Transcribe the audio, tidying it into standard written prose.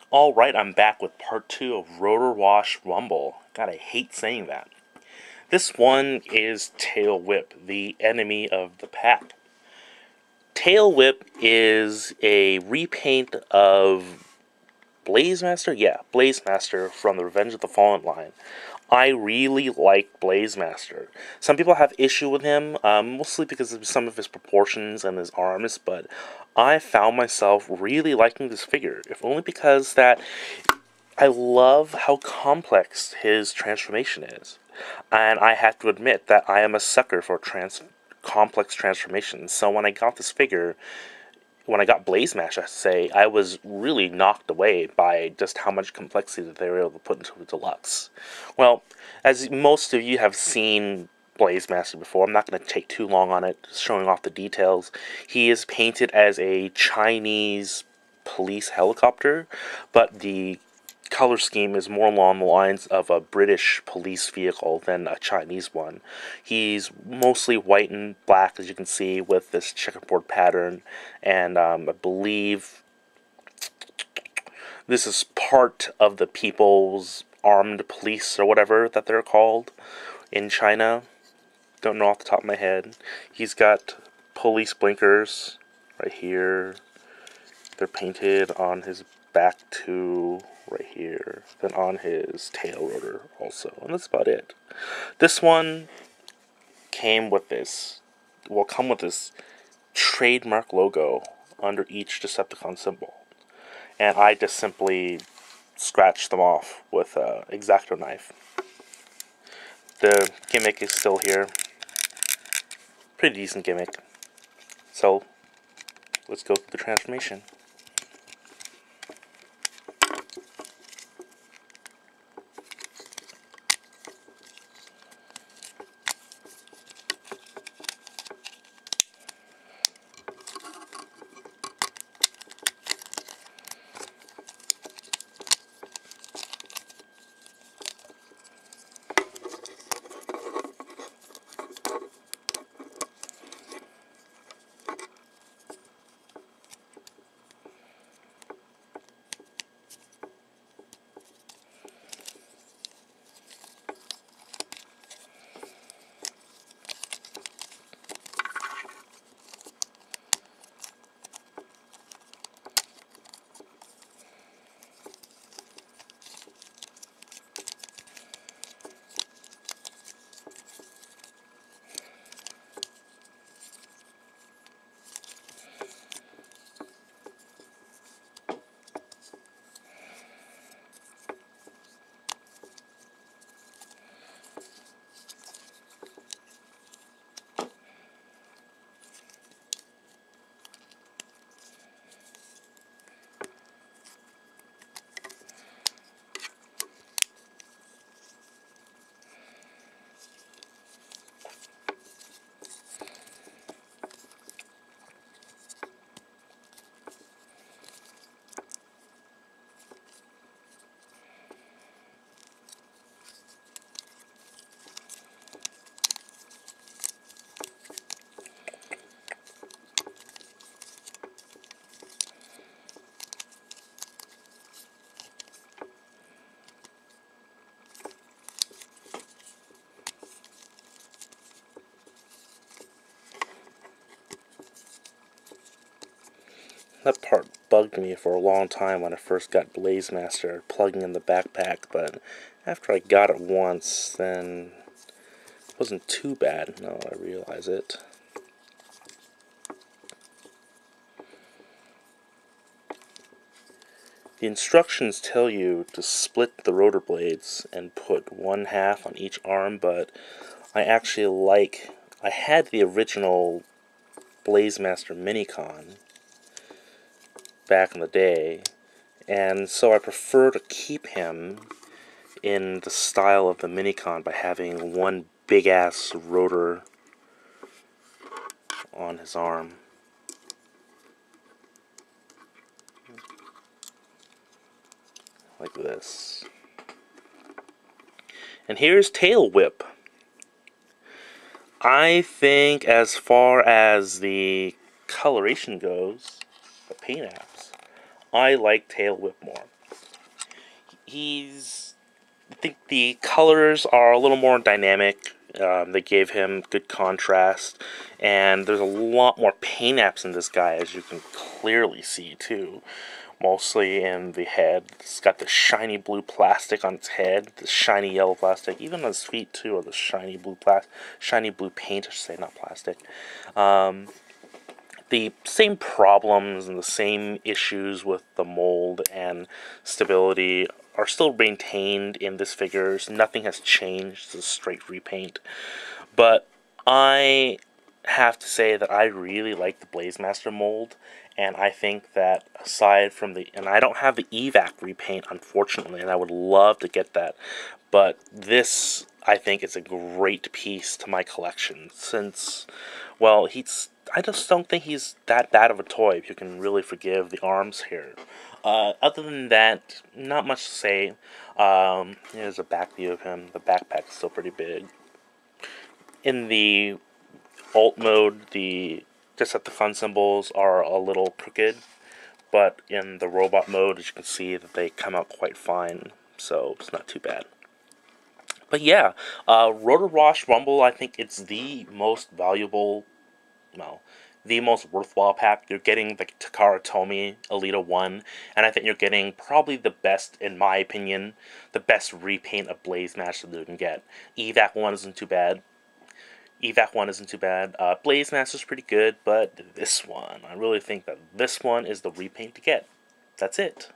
Alright, I'm back with part 2 of Rotorwash Rumble. God, I hate saying that. This one is Tailwhip, the enemy of the pack. Tailwhip is a repaint of Blazemaster? Yeah, Blazemaster from the Revenge of the Fallen line. I really like Blazemaster. Some people have issue with him, mostly because of some of his proportions and his arms, but I found myself really liking this figure, if only because that I love how complex his transformation is. And I have to admit that I am a sucker for complex transformations. So when I got this figure, when I got Blazemaster, I say, I was really knocked away by just how much complexity that they were able to put into a deluxe. Well, as most of you have seen Blazemaster before, I'm not going to take too long on it, showing off the details. He is painted as a Chinese police helicopter, but the color scheme is more along the lines of a British police vehicle than a Chinese one. He's mostly white and black, as you can see, with this checkerboard pattern, and I believe this is part of the People's Armed Police, or whatever that they're called, in China. Don't know off the top of my head. He's got police blinkers right here. They're painted on his back too, right here, then on his tail rotor also, and that's about it. This one came with this, will come with this trademark logo under each Decepticon symbol, and I just simply scratched them off with an X-Acto knife. The gimmick is still here, pretty decent gimmick, so let's go through the transformation. That part bugged me for a long time when I first got Blazemaster, plugging in the backpack, but after I got it once, then it wasn't too bad, now I realize it. The instructions tell you to split the rotor blades and put one half on each arm, but I had the original Blazemaster Minicon back in the day, and so I prefer to keep him in the style of the Minicon by having one big ass rotor on his arm. Like this. And here's Tailwhip. I think as far as the coloration goes, the paint apps, I like Tailwhip more. I think the colors are a little more dynamic. They gave him good contrast, and there's a lot more paint apps in this guy, as you can clearly see too. Mostly in the head. It's got the shiny blue plastic on its head, the shiny yellow plastic, even on his feet too, are the shiny blue paint, I should say, not plastic. The same problems and the same issues with the mold and stability are still maintained in this figure. Nothing has changed. It's a straight repaint. But I have to say that I really like the Blazemaster mold, and I think that aside from and I don't have the evac repaint, unfortunately, and I would love to get that, but this, I think, is a great piece to my collection, since, well, I just don't think he's that bad of a toy, if you can really forgive the arms here. Other than that, not much to say. Here's a back view of him. The backpack's still pretty big. In the alt mode, just that the fun symbols are a little crooked, but in the robot mode, as you can see, that they come out quite fine, so it's not too bad. But yeah, Rotorwash Rumble, I think it's the most valuable, well, the most worthwhile pack. You're getting the Takara Tomy Elita 1, and I think you're getting probably the best, in my opinion, the best repaint of Blazemaster that you can get. Evac 1 isn't too bad. Blazemaster's pretty good, but this one, I really think that this one is the repaint to get. That's it.